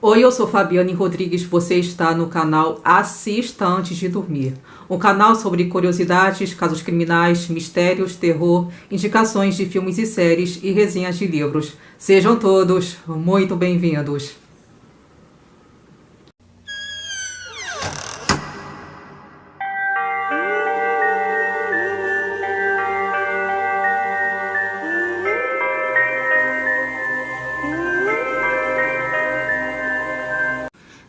Oi, eu sou Fabiane Rodrigues, você está no canal Assista Antes de Dormir. Um canal sobre curiosidades, casos criminais, mistérios, terror, indicações de filmes e séries e resenhas de livros. Sejam todos muito bem-vindos.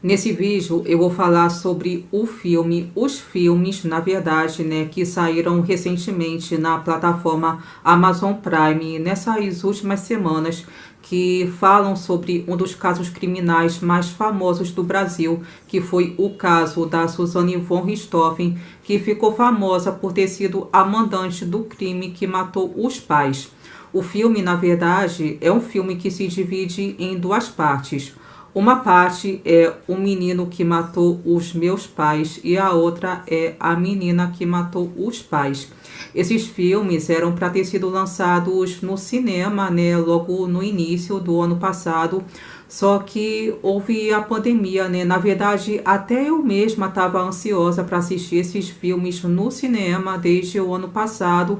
Nesse vídeo eu vou falar sobre os filmes, na verdade, né, que saíram recentemente na plataforma Amazon Prime, nessas últimas semanas, que falam sobre um dos casos criminais mais famosos do Brasil, que foi o caso da Suzane von Richthofen, que ficou famosa por ter sido a mandante do crime que matou os pais. O filme, na verdade, é um filme que se divide em duas partes. Uma parte é o menino que matou os meus pais e a outra é a menina que matou os pais. Esses filmes eram para ter sido lançados no cinema, né, logo no início do ano passado, só que houve a pandemia, né? Na verdade, até eu mesma estava ansiosa para assistir esses filmes no cinema desde o ano passado,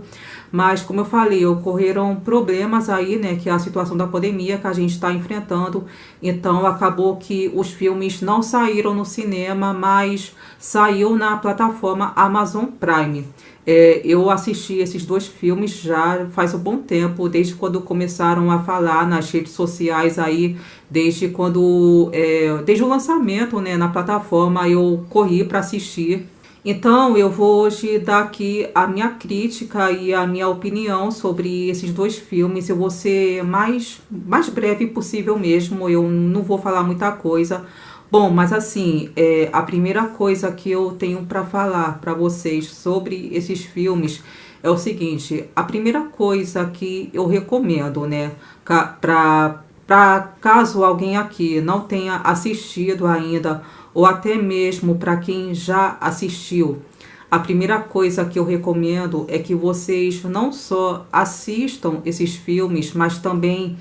mas como eu falei, ocorreram problemas aí, né, que é a situação da pandemia que a gente está enfrentando, então acabou que os filmes não saíram no cinema, mas saiu na plataforma Amazon Prime. Eu assisti esses dois filmes já faz um bom tempo, desde quando começaram a falar nas redes sociais aí, desde o lançamento, né, na plataforma, eu corri para assistir. Então eu vou hoje dar aqui a minha crítica e a minha opinião sobre esses dois filmes. Eu vou ser mais breve possível mesmo, eu não vou falar muita coisa. Bom, mas assim, a primeira coisa que eu tenho para falar para vocês sobre esses filmes é o seguinte: a primeira coisa que eu recomendo, né, para caso alguém aqui não tenha assistido ainda, ou até mesmo para quem já assistiu, a primeira coisa que eu recomendo é que vocês não só assistam esses filmes, mas também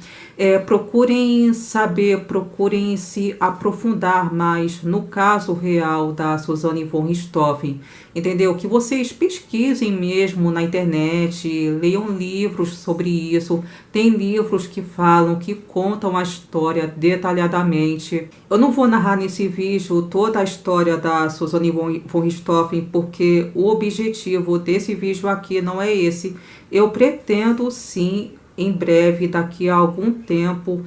procurem saber, procurem se aprofundar mais no caso real da Suzane von Richthofen, entendeu? Que vocês pesquisem mesmo na internet, leiam livros sobre isso. Tem livros que falam, que contam a história detalhadamente. Eu não vou narrar nesse vídeo toda a história da Suzane von Richthofen, porque o objetivo desse vídeo aqui não é esse. Eu pretendo sim, em breve, daqui a algum tempo,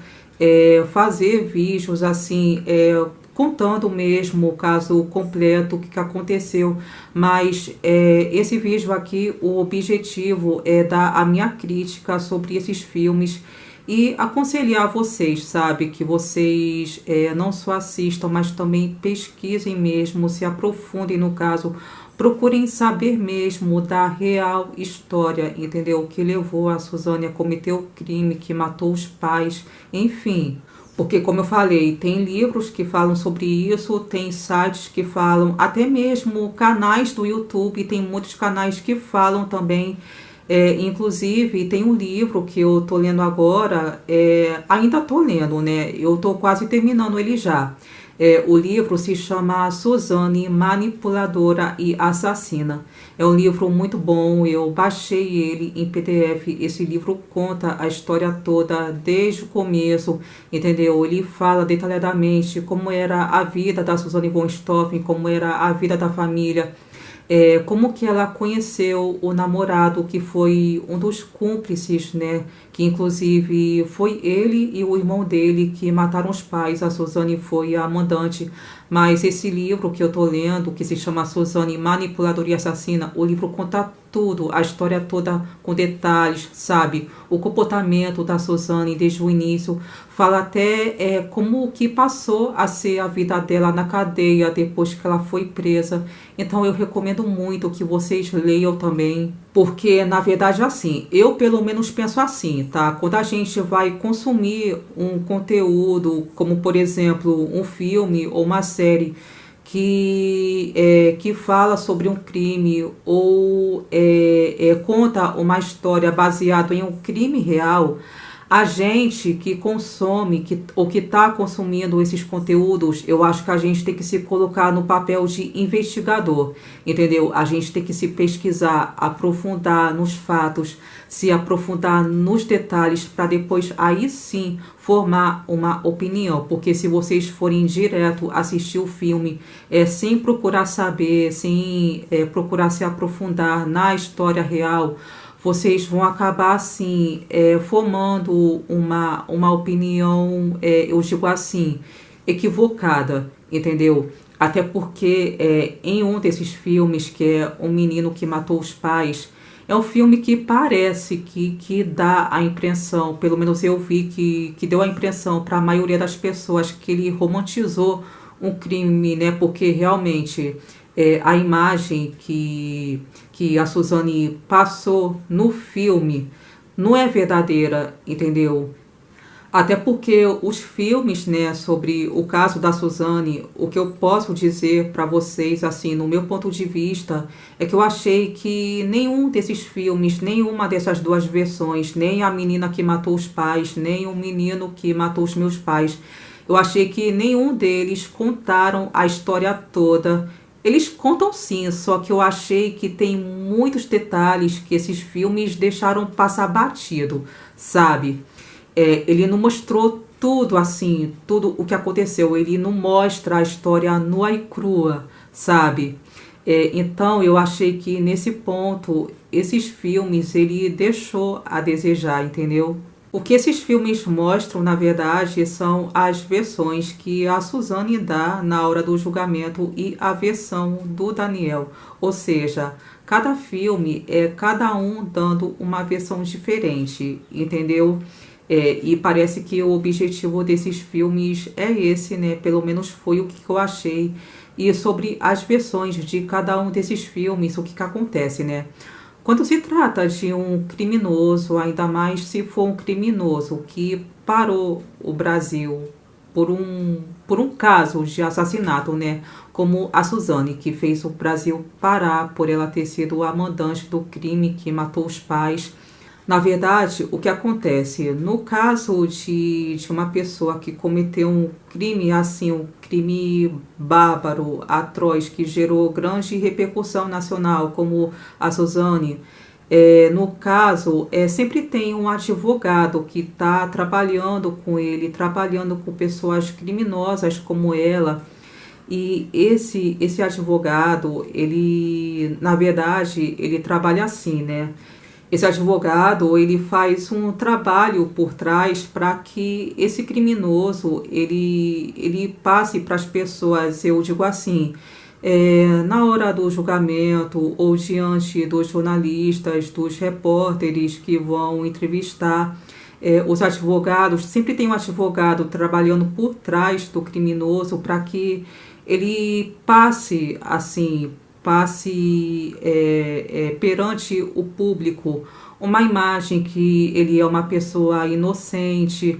fazer vídeos assim, contando mesmo o caso completo, o que aconteceu, mas esse vídeo aqui, o objetivo é dar a minha crítica sobre esses filmes e aconselhar vocês, sabe, que vocês não só assistam, mas também pesquisem mesmo, se aprofundem no caso, procurem saber mesmo da real história, entendeu? O que levou a Suzane a cometer o crime, que matou os pais, enfim. Porque, como eu falei, tem livros que falam sobre isso, tem sites que falam, até mesmo canais do YouTube, tem muitos canais que falam também. Inclusive, tem um livro que eu tô lendo agora, ainda tô lendo, né? Eu tô quase terminando ele já. O livro se chama Suzane, Manipuladora e Assassina. É um livro muito bom, eu baixei ele em PDF. Esse livro conta a história toda desde o começo, entendeu? Ele fala detalhadamente como era a vida da Suzane von Richthofen, como era a vida da família, como que ela conheceu o namorado, que foi um dos cúmplices, né? Que inclusive foi ele e o irmão dele que mataram os pais. A Suzane foi a mandante. Mas esse livro que eu tô lendo, que se chama Suzane, Manipuladora e Assassina, o livro conta tudo, a história toda com detalhes, sabe? O comportamento da Suzane desde o início, fala até como que passou a ser a vida dela na cadeia depois que ela foi presa. Então eu recomendo muito que vocês leiam também, porque na verdade assim, eu pelo menos penso assim, tá? Quando a gente vai consumir um conteúdo, como por exemplo um filme ou uma série que fala sobre um crime ou conta uma história baseada em um crime real, A gente que consome, ou que está consumindo esses conteúdos, eu acho que a gente tem que se colocar no papel de investigador, entendeu? A gente tem que se pesquisar, aprofundar nos fatos, se aprofundar nos detalhes, para depois aí sim formar uma opinião. Porque se vocês forem direto assistir o filme, sem procurar saber, sem procurar se aprofundar na história real, vocês vão acabar assim formando uma opinião, eu digo assim, equivocada, entendeu? Até porque em um desses filmes, que é Um Menino que Matou os Pais, é um filme que parece que dá a impressão, pelo menos eu vi que deu a impressão para a maioria das pessoas, que ele romantizou um crime, né? Porque realmente a imagem que a Suzane passou no filme não é verdadeira, entendeu? Até porque os filmes, né, sobre o caso da Suzane, o que eu posso dizer para vocês, assim, no meu ponto de vista, é que eu achei que nenhum desses filmes, nenhuma dessas duas versões, nem A Menina que Matou os Pais, nem O Menino que Matou os Meus Pais, eu achei que nenhum deles contaram a história toda. Eles contam sim, só que eu achei que tem muitos detalhes que esses filmes deixaram passar batido, sabe? Ele não mostrou tudo assim, tudo o que aconteceu. Ele não mostra a história nua e crua, sabe? Então eu achei que nesse ponto, esses filmes, ele deixou a desejar, entendeu? O que esses filmes mostram, na verdade, são as versões que a Suzane dá na hora do julgamento e a versão do Daniel. Ou seja, cada filme é cada um dando uma versão diferente, entendeu? E parece que o objetivo desses filmes é esse, né? Pelo menos foi o que eu achei. E sobre as versões de cada um desses filmes, o que acontece, né? Quando se trata de um criminoso, ainda mais se for um criminoso que parou o Brasil por um caso de assassinato, né? Como a Suzane, que fez o Brasil parar por ela ter sido a mandante do crime que matou os pais. Na verdade, o que acontece? No caso de uma pessoa que cometeu um crime assim, um crime bárbaro, atroz, que gerou grande repercussão nacional, como a Suzane, no caso, sempre tem um advogado que está trabalhando com ele, trabalhando com pessoas criminosas como ela. E esse advogado, ele, na verdade, ele trabalha assim, né? Esse advogado, ele faz um trabalho por trás para que esse criminoso, ele passe para as pessoas, eu digo assim, na hora do julgamento ou diante dos jornalistas, dos repórteres que vão entrevistar, os advogados, sempre tem um advogado trabalhando por trás do criminoso para que ele passe assim, perante o público uma imagem que ele é uma pessoa inocente,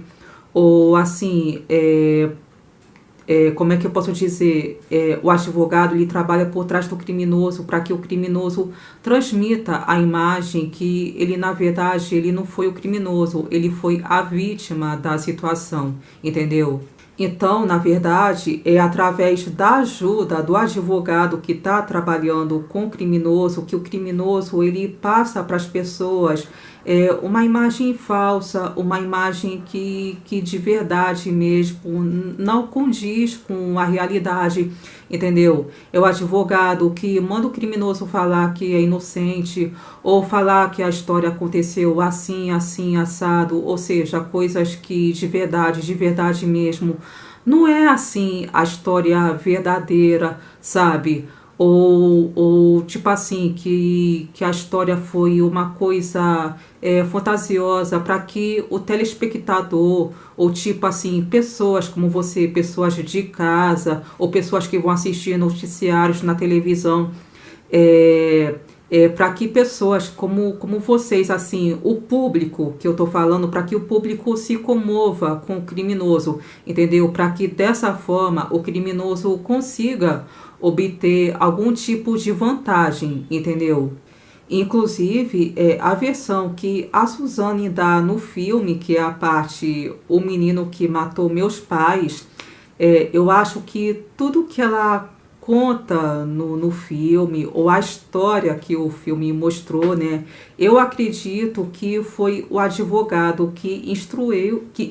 ou assim, como é que eu posso dizer, o advogado, ele trabalha por trás do criminoso para que o criminoso transmita a imagem que ele, na verdade, ele não foi o criminoso, ele foi a vítima da situação, entendeu? Então, na verdade, é através da ajuda do advogado que está trabalhando com o criminoso, que o criminoso ele passa para as pessoas uma imagem falsa, uma imagem que de verdade mesmo não condiz com a realidade, entendeu? É o advogado que manda o criminoso falar que é inocente, ou falar que a história aconteceu assim, assim, assado, ou seja, coisas que de verdade mesmo, não é assim a história verdadeira, sabe? Ou tipo assim, que a história foi uma coisa fantasiosa para que o telespectador, ou tipo assim, pessoas como você, pessoas de casa, ou pessoas que vão assistir noticiários na televisão, para que pessoas como vocês, assim, o público que eu tô falando, para que o público se comova com o criminoso, entendeu? Para que dessa forma o criminoso consiga obter algum tipo de vantagem, entendeu? Inclusive, a versão que a Suzane dá no filme, que é a parte O Menino que Matou Meus Pais, eu acho que tudo que ela conta no filme, ou a história que o filme mostrou, né? Eu acredito que foi o advogado que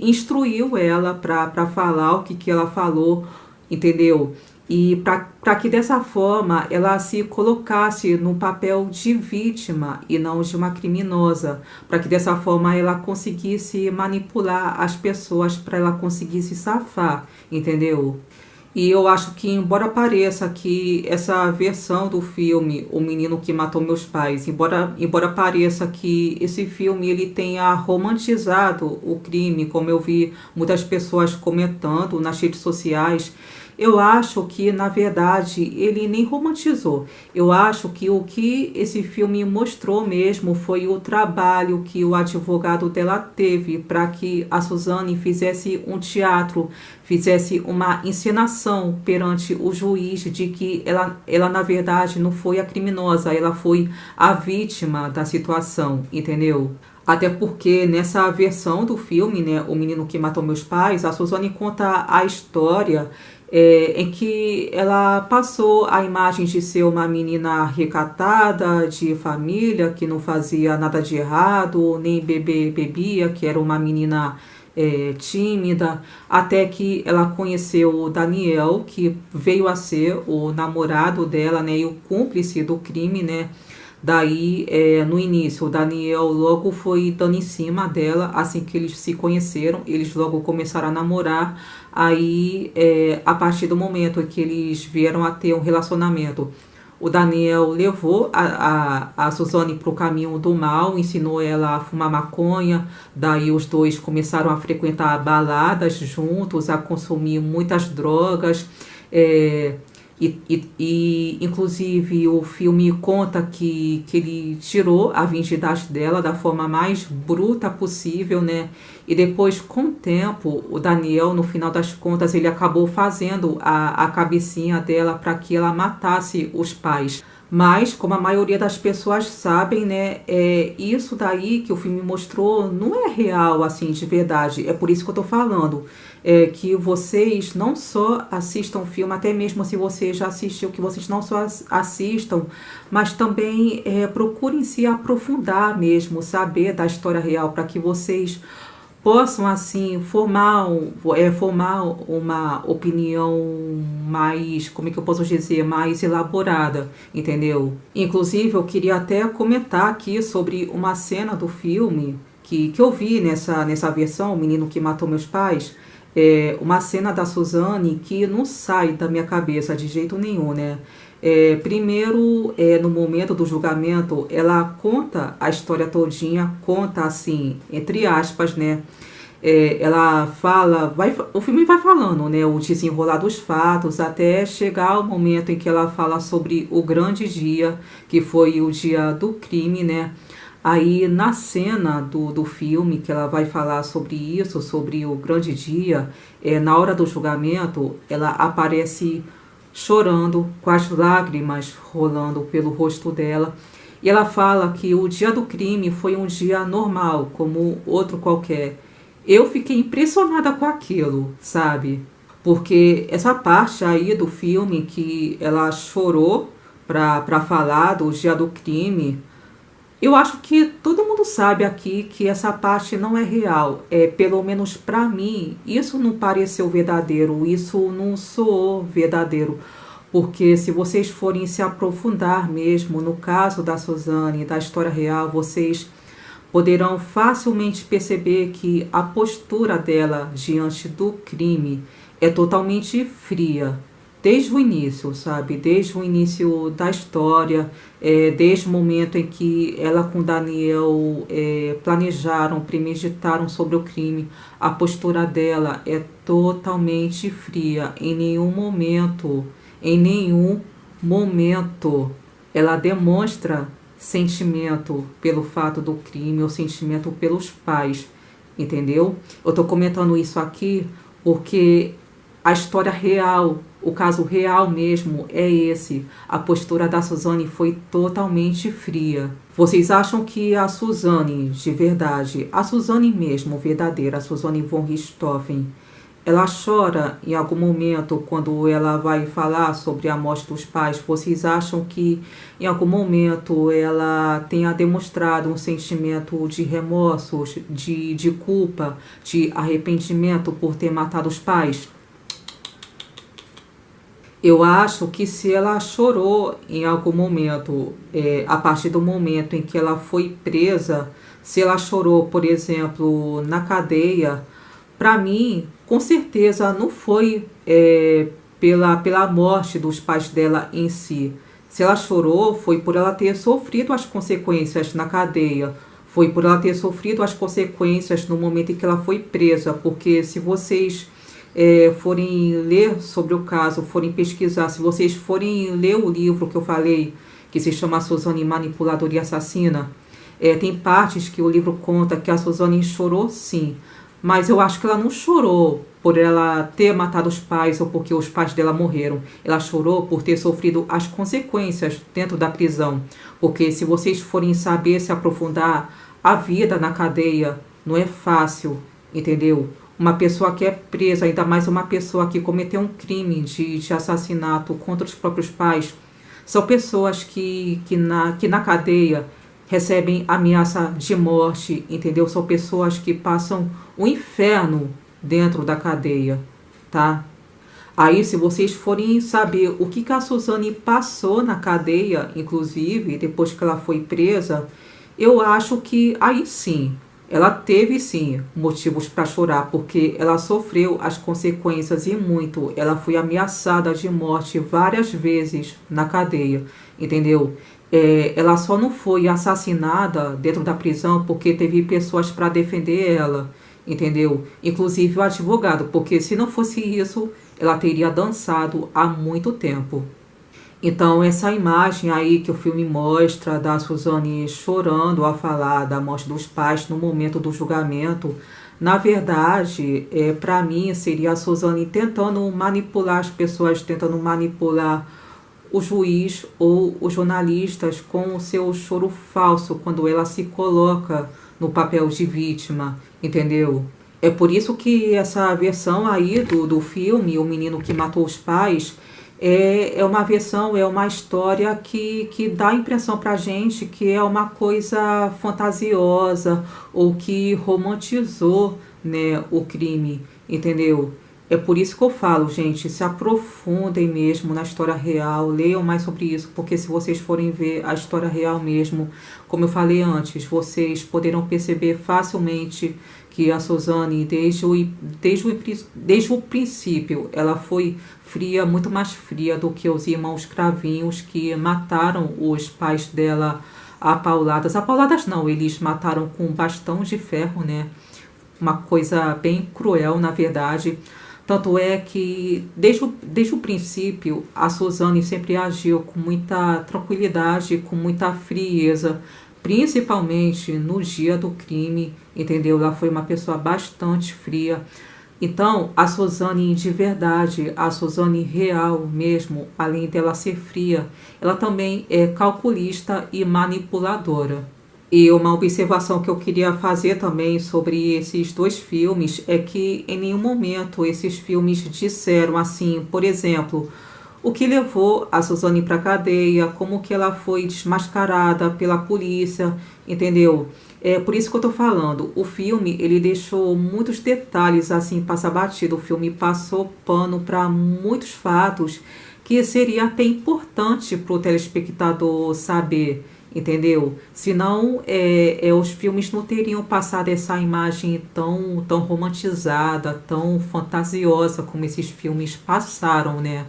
instruiu ela para falar o que ela falou, entendeu? E para que dessa forma ela se colocasse no papel de vítima e não de uma criminosa, para que dessa forma ela conseguisse manipular as pessoas para ela conseguir se safar, entendeu? E eu acho que, embora pareça que essa versão do filme O Menino que Matou Meus Pais, embora pareça que esse filme ele tenha romantizado o crime, como eu vi muitas pessoas comentando nas redes sociais, eu acho que, na verdade, ele nem romantizou. Eu acho que o que esse filme mostrou mesmo foi o trabalho que o advogado dela teve para que a Suzane fizesse um teatro, fizesse uma encenação perante o juiz de que ela na verdade, não foi a criminosa, ela foi a vítima da situação, entendeu? Até porque nessa versão do filme, né, O Menino que Matou Meus Pais, a Suzane conta a história em que ela passou a imagem de ser uma menina recatada, de família, que não fazia nada de errado, nem bebia, que era uma menina tímida, até que ela conheceu o Daniel, que veio a ser o namorado dela, né, e o cúmplice do crime, né? Daí, no início, o Daniel logo foi dando em cima dela, assim que eles se conheceram, eles logo começaram a namorar. Aí, a partir do momento em que eles vieram a ter um relacionamento, o Daniel levou a Suzane para o caminho do mal, ensinou ela a fumar maconha. Daí os dois começaram a frequentar baladas juntos, a consumir muitas drogas. é, inclusive, o filme conta que ele tirou a virgindade dela da forma mais bruta possível, né? E depois, com o tempo, o Daniel, no final das contas, ele acabou fazendo a cabecinha dela para que ela matasse os pais. Mas, como a maioria das pessoas sabem, né, isso daí que o filme mostrou não é real, assim, de verdade. É por isso que eu tô falando. Que vocês não só assistam o filme, até mesmo se você já assistiu, que vocês não só assistam, mas também procurem se aprofundar mesmo, saber da história real, para que vocês possam assim formar uma opinião mais, como é que eu posso dizer, mais elaborada, entendeu? Inclusive, eu queria até comentar aqui sobre uma cena do filme que eu vi nessa versão, O Menino que Matou Meus Pais. Uma cena da Suzane que não sai da minha cabeça de jeito nenhum, né? Primeiro, no momento do julgamento, ela conta a história todinha, conta assim, entre aspas, né? Ela fala, o filme vai falando, né? O desenrolar dos fatos, até chegar ao momento em que ela fala sobre o grande dia, que foi o dia do crime, né? Aí, na cena do filme, que ela vai falar sobre isso, sobre o grande dia, na hora do julgamento, ela aparece chorando, com as lágrimas rolando pelo rosto dela. E ela fala que o dia do crime foi um dia normal, como outro qualquer. Eu fiquei impressionada com aquilo, sabe? Porque essa parte aí do filme que ela chorou para falar do dia do crime, eu acho que todo mundo sabe aqui que essa parte não é real. Pelo menos para mim, isso não pareceu verdadeiro, isso não soou verdadeiro. Porque se vocês forem se aprofundar mesmo no caso da Suzane, da história real, vocês poderão facilmente perceber que a postura dela diante do crime é totalmente fria. Desde o início, sabe? Desde o início da história, desde o momento em que ela com Daniel planejaram, premeditaram sobre o crime, a postura dela é totalmente fria. Em nenhum momento, ela demonstra sentimento pelo fato do crime ou sentimento pelos pais, entendeu? Eu tô comentando isso aqui porque A história real, o caso real mesmo é esse. A postura da Suzane foi totalmente fria. Vocês acham que a Suzane, de verdade, a Suzane mesmo, verdadeira, a Suzane von Richthofen, ela chora em algum momento quando ela vai falar sobre a morte dos pais? Vocês acham que em algum momento ela tenha demonstrado um sentimento de remorsos, de culpa, de arrependimento por ter matado os pais? Eu acho que se ela chorou em algum momento, a partir do momento em que ela foi presa, se ela chorou, por exemplo, na cadeia, para mim, com certeza não foi pela morte dos pais dela em si. Se ela chorou, foi por ela ter sofrido as consequências na cadeia, foi por ela ter sofrido as consequências no momento em que ela foi presa, porque se vocês forem ler sobre o caso, forem pesquisar, se vocês forem ler o livro que eu falei, que se chama Suzane Manipuladora e Assassina, tem partes que o livro conta que a Suzane chorou sim, mas eu acho que ela não chorou por ela ter matado os pais ou porque os pais dela morreram. Ela chorou por ter sofrido as consequências dentro da prisão, porque se vocês forem saber se aprofundar, a vida na cadeia não é fácil, entendeu? Uma pessoa que é presa, ainda mais uma pessoa que cometeu um crime de assassinato contra os próprios pais, são pessoas que na cadeia recebem ameaça de morte, entendeu? São pessoas que passam o inferno dentro da cadeia, tá? Aí, se vocês forem saber o que a Suzane passou na cadeia, inclusive, depois que ela foi presa, eu acho que aí sim, ela teve sim motivos para chorar, porque ela sofreu as consequências e muito. Ela foi ameaçada de morte várias vezes na cadeia, entendeu? Ela só não foi assassinada dentro da prisão porque teve pessoas para defender ela, entendeu? Inclusive o advogado, porque se não fosse isso, ela teria dançado há muito tempo. Então, essa imagem aí que o filme mostra da Suzane chorando ao falar da morte dos pais no momento do julgamento, na verdade, para mim, seria a Suzane tentando manipular as pessoas, tentando manipular o juiz ou os jornalistas com o seu choro falso, quando ela se coloca no papel de vítima, entendeu? É por isso que essa versão aí do filme, O Menino que Matou os Pais, é uma versão, é uma história que dá a impressão pra gente que é uma coisa fantasiosa ou que romantizou, né, o crime, entendeu? É por isso que eu falo, gente, se aprofundem mesmo na história real, leiam mais sobre isso, porque se vocês forem ver a história real mesmo, como eu falei antes, vocês poderão perceber facilmente que a Suzane, desde o princípio, ela foi fria, muito mais fria do que os irmãos Cravinhos que mataram os pais dela a pauladas. A pauladas não, eles mataram com um bastão de ferro, né? Uma coisa bem cruel, na verdade. Tanto é que, desde o princípio, a Suzane sempre agiu com muita tranquilidade, com muita frieza, principalmente no dia do crime, entendeu? Ela foi uma pessoa bastante fria. Então, a Suzane de verdade, a Suzane real mesmo, além dela ser fria, ela também é calculista e manipuladora. E uma observação que eu queria fazer também sobre esses dois filmes é que em nenhum momento esses filmes disseram assim, por exemplo, o que levou a Suzane para a cadeia, como que ela foi desmascarada pela polícia, entendeu? É por isso que eu tô falando, o filme ele deixou muitos detalhes assim passar batido, o filme passou pano para muitos fatos que seria até importante para o telespectador saber, entendeu? Senão os filmes não teriam passado essa imagem tão romantizada, tão fantasiosa como esses filmes passaram, né?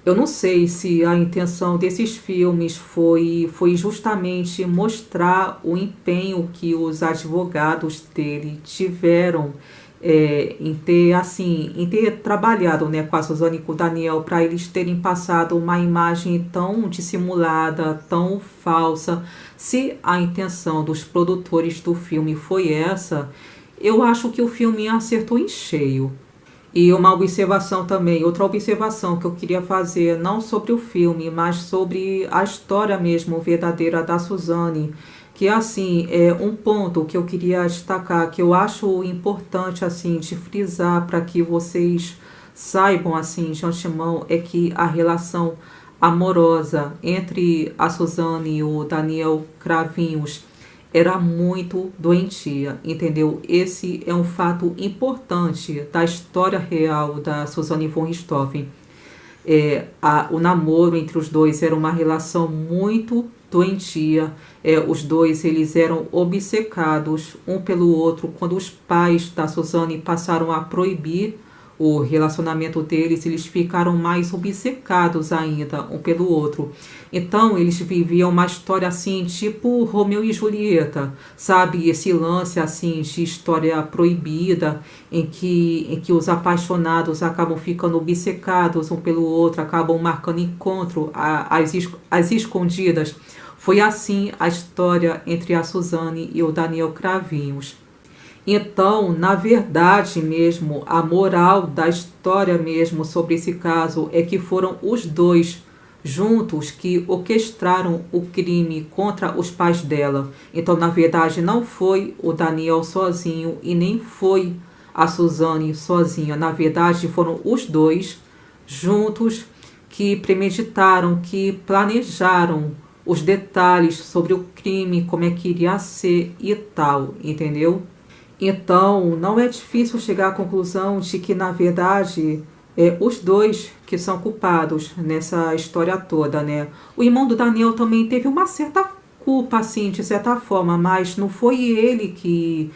Eu não sei se a intenção desses filmes foi justamente mostrar o empenho que os advogados dele tiveram em ter trabalhado, né, com a Suzane e com o Daniel para eles terem passado uma imagem tão dissimulada, tão falsa. Se a intenção dos produtores do filme foi essa, eu acho que o filme acertou em cheio. E uma observação também, outra observação que eu queria fazer, não sobre o filme, mas sobre a história mesmo verdadeira da Suzane, que assim, é um ponto que eu queria destacar, que eu acho importante assim de frisar para que vocês saibam assim de antemão, é que a relação amorosa entre a Suzane e o Daniel Cravinhos era muito doentia, entendeu? Esse é um fato importante da história real da Suzane von Richthofen. O namoro entre os dois era uma relação muito doentia. Os dois eles eram obcecados um pelo outro. Quando os pais da Suzane passaram a proibir o relacionamento deles, eles ficaram mais obcecados ainda um pelo outro. Então eles viviam uma história assim, tipo Romeu e Julieta, sabe? Esse lance assim de história proibida, em que os apaixonados acabam ficando obcecados um pelo outro, acabam marcando encontro às escondidas. Foi assim a história entre a Suzane e o Daniel Cravinhos. Então, na verdade mesmo, a moral da história mesmo sobre esse caso é que foram os dois juntos que orquestraram o crime contra os pais dela. Então, na verdade, não foi o Daniel sozinho e nem foi a Suzane sozinha. Na verdade, foram os dois juntos que premeditaram, que planejaram os detalhes sobre o crime, como é que iria ser e tal, entendeu? Então, não é difícil chegar à conclusão de que, na verdade, os dois que são culpados nessa história toda, né? O irmão do Daniel também teve uma certa culpa, assim, de certa forma, mas não foi ele que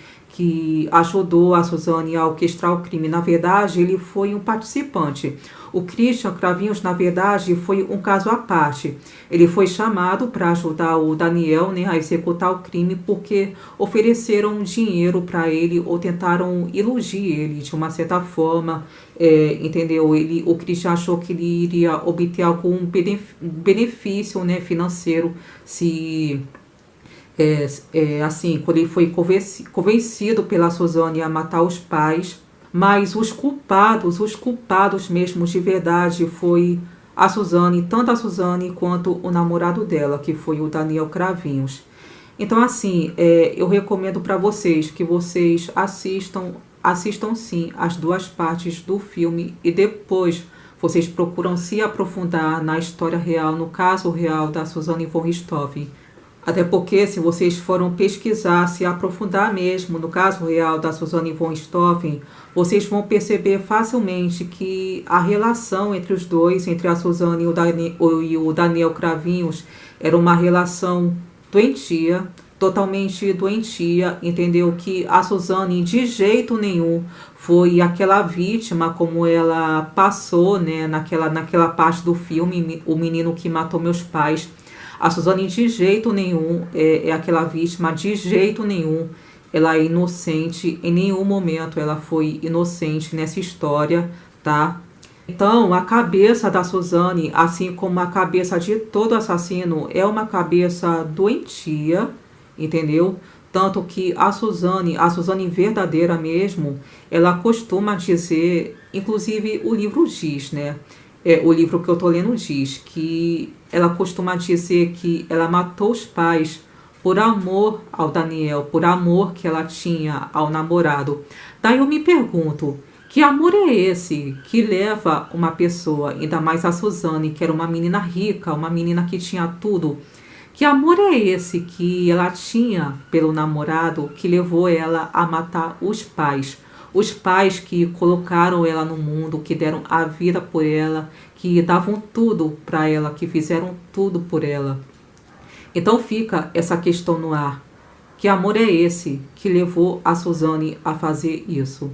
ajudou a Suzane a orquestrar o crime. Na verdade, ele foi um participante. O Christian Cravinhos, na verdade, foi um caso à parte. Ele foi chamado para ajudar o Daniel, né, a executar o crime porque ofereceram dinheiro para ele ou tentaram iludir ele de uma certa forma, entendeu? O Christian achou que ele iria obter algum benefício, né, financeiro se... assim, quando ele foi convencido pela Suzane a matar os pais, mas os culpados mesmo de verdade foi a Suzane, tanto a Suzane quanto o namorado dela, que foi o Daniel Cravinhos. Então, assim, eu recomendo para vocês que vocês assistam sim as duas partes do filme e depois vocês procuram se aprofundar na história real, no caso real da Suzane von Richthofen. Até porque, se vocês foram pesquisar, se aprofundar mesmo no caso real da Suzane von Richthofen, vocês vão perceber facilmente que a relação entre os dois, entre a Suzane e o Daniel Cravinhos, era uma relação doentia, totalmente doentia, entendeu? Que a Suzane de jeito nenhum foi aquela vítima como ela passou, né, naquela parte do filme, o menino que matou meus pais. A Suzane de jeito nenhum é aquela vítima, de jeito nenhum ela é inocente, em nenhum momento ela foi inocente nessa história, tá? Então, a cabeça da Suzane, assim como a cabeça de todo assassino, é uma cabeça doentia, entendeu? Tanto que a Suzane verdadeira mesmo, ela costuma dizer, inclusive o livro diz, né? O livro que eu tô lendo diz que ela costuma dizer que ela matou os pais por amor ao Daniel, por amor que ela tinha ao namorado. Daí eu me pergunto, que amor é esse que leva uma pessoa, ainda mais a Suzane, que era uma menina rica, uma menina que tinha tudo, que amor é esse que ela tinha pelo namorado que levou ela a matar os pais? Os pais que colocaram ela no mundo, que deram a vida por ela, que davam tudo para ela, que fizeram tudo por ela. Então fica essa questão no ar. Que amor é esse que levou a Suzane a fazer isso?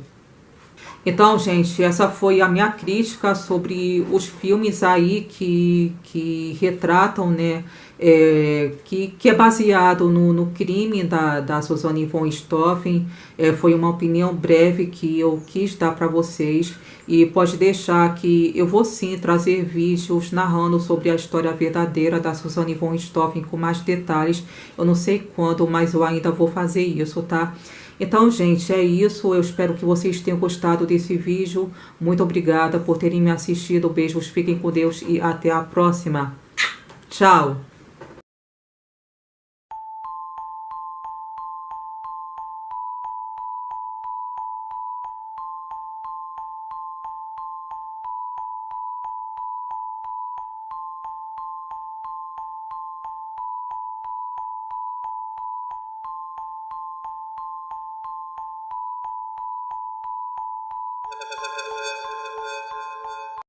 Então, gente, essa foi a minha crítica sobre os filmes aí que retratam, né, que é baseado no crime da Suzane von Richthofen. Foi uma opinião breve que eu quis dar para vocês. E pode deixar que eu vou sim trazer vídeos narrando sobre a história verdadeira da Suzane von Richthofen com mais detalhes. Eu não sei quando, mas eu ainda vou fazer isso, tá? Então, gente, é isso. Eu espero que vocês tenham gostado desse vídeo. Muito obrigada por terem me assistido. Beijos, fiquem com Deus e até a próxima. Tchau!